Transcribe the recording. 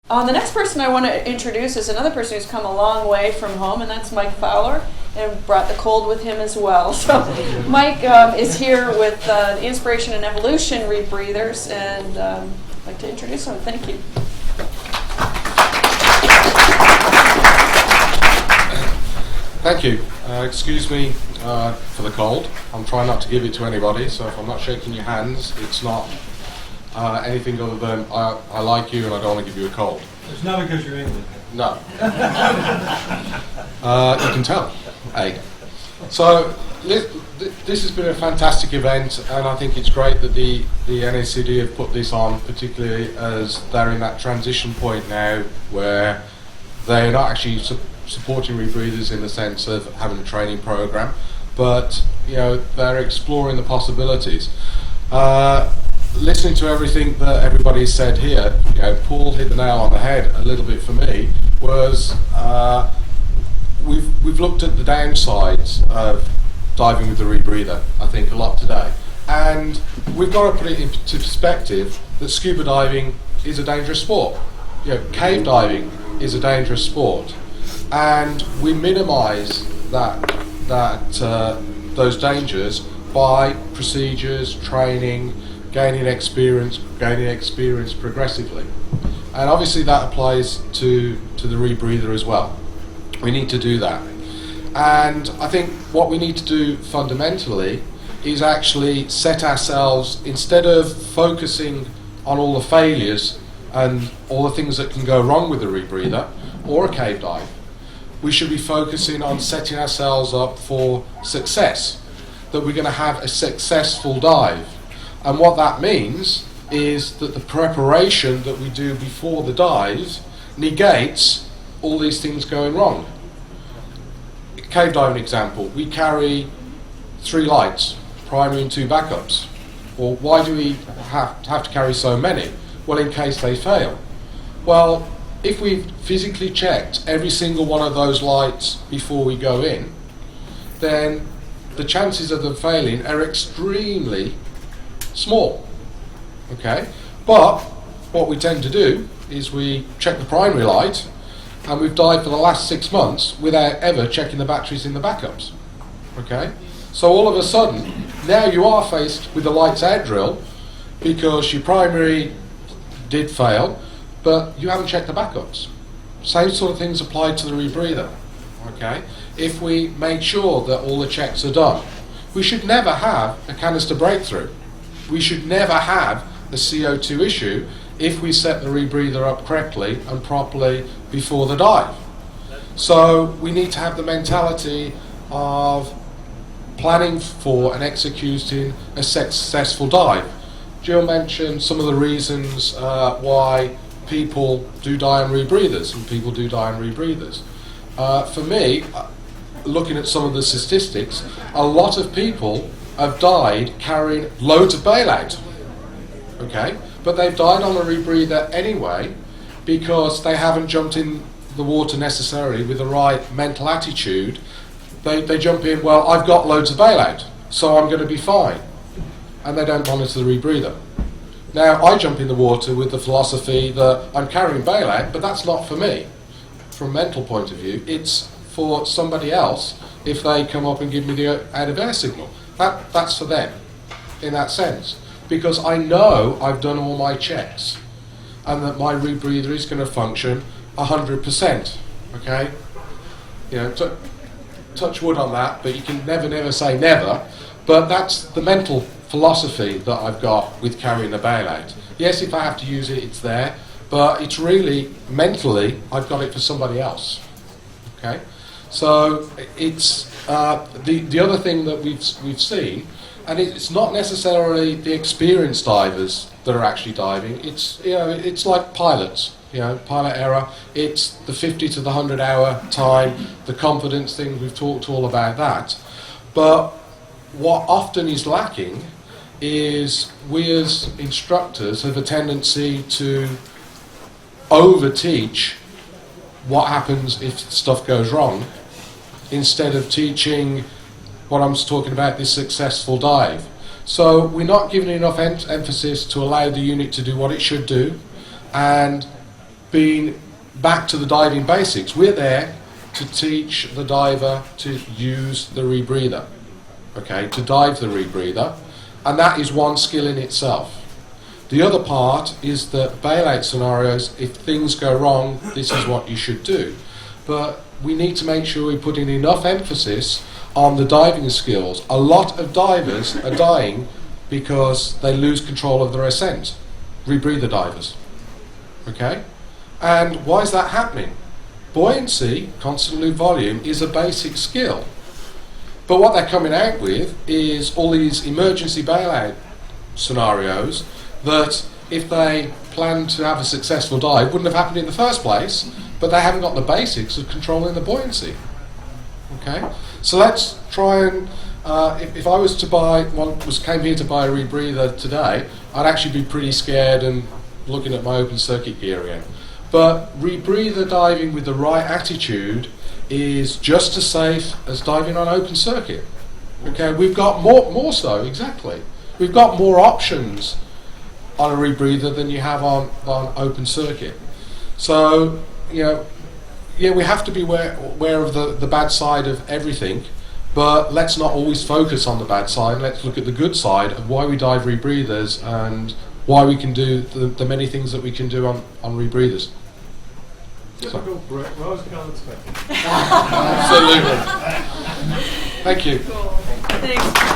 The next person I want to introduce is another person who's come a long way from home, and that's Mike Fowler, and brought the cold with him as well. So Mike is here with the Inspiration and Evolution rebreathers, and I'd like to introduce him. Thank you. Thank you. Excuse me for the cold. I'm trying not to give it to anybody, so if I'm not shaking your hands, it's not anything other than I like you and I don't want to give you a cold. It's not because you're English. No. You can tell. Hey. So this has been a fantastic event, and I think it's great that the NACD have put this on, particularly as they're in that transition point now where they're not actually supporting rebreathers in the sense of having a training program, but they're exploring the possibilities. Listening to everything that everybody's said here, Paul hit the nail on the head a little bit for me. Was we've looked at the downsides of diving with the rebreather, I think, a lot today, and we've got to put it into perspective that scuba diving is a dangerous sport. Cave diving is a dangerous sport, and we minimise those dangers by procedures, training, gaining experience progressively. And obviously that applies to the rebreather as well. We need to do that. And I think what we need to do fundamentally is actually set ourselves, instead of focusing on all the failures and all the things that can go wrong with a rebreather or a cave dive, we should be focusing on setting ourselves up for success, that we're going to have a successful dive. And what that means is that the preparation that we do before the dive negates all these things going wrong. Cave diving example, we carry 3 lights, primary and 2 backups. Well, why do we have to carry so many? Well, in case they fail. Well, if we've physically checked every single one of those lights before we go in, then the chances of them failing are extremely small. Okay? But what we tend to do is we check the primary light, and we've dived for the last 6 months without ever checking the batteries in the backups. Okay? So all of a sudden, now you are faced with the lights out drill because your primary did fail, but you haven't checked the backups. Same sort of things apply to the rebreather. Okay? If we make sure that all the checks are done, we should never have a canister breakthrough. We should never have a CO2 issue if we set the rebreather up correctly and properly before the dive. So we need to have the mentality of planning for and executing a successful dive. Jill mentioned some of the reasons why people do die in rebreathers, and people do die in rebreathers. For me, looking at some of the statistics, a lot of people have died carrying loads of bailout. Okay? But they've died on a rebreather anyway because they haven't jumped in the water necessarily with the right mental attitude. They jump in, well, I've got loads of bailout, so I'm going to be fine. And they don't monitor the rebreather. Now, I jump in the water with the philosophy that I'm carrying bailout, but that's not for me. From a mental point of view, it's for somebody else if they come up and give me the out of air signal. That's for them, in that sense. Because I know I've done all my checks and that my rebreather is going to function 100%. Okay? Touch wood on that, but you can never say never. But that's the mental philosophy that I've got with carrying the bailout. Yes, if I have to use it, it's there, but it's really, mentally, I've got it for somebody else. Okay? So it's the other thing that we've seen, and it's not necessarily the experienced divers that are actually diving. It's like pilots. Pilot error. It's the 50 to the 100 hour time, the confidence thing. We've talked all about that. But what often is lacking is we as instructors have a tendency to over-teach what happens if stuff goes wrong, instead of teaching what I'm talking about, this successful dive. So we're not giving enough emphasis to allow the unit to do what it should do, and being back to the diving basics. We're there to teach the diver to use the rebreather, okay, to dive the rebreather, and that is one skill in itself. The other part is that bailout scenarios, if things go wrong, this is what you should do. But we need to make sure we're putting enough emphasis on the diving skills. A lot of divers are dying because they lose control of their ascent. Rebreather divers. Okay? And why is that happening? Buoyancy, constant loop volume, is a basic skill. But what they're coming out with is all these emergency bailout scenarios that, if they plan to have a successful dive, wouldn't have happened in the first place, but they haven't got the basics of controlling the buoyancy. Okay? So let's try and, if I was to came here to buy a rebreather today, I'd actually be pretty scared and looking at my open circuit gear again. But rebreather diving with the right attitude is just as safe as diving on open circuit. Okay, we've got more so, exactly. We've got more options on a rebreather than you have on open circuit. So, we have to be aware of the bad side of everything, but let's not always focus on the bad side. Let's look at the good side of why we dive rebreathers and why we can do the many things that we can do on rebreathers. Typical Brit, rose-coloured spectacles. Absolutely. Thank you. Cool. Thanks.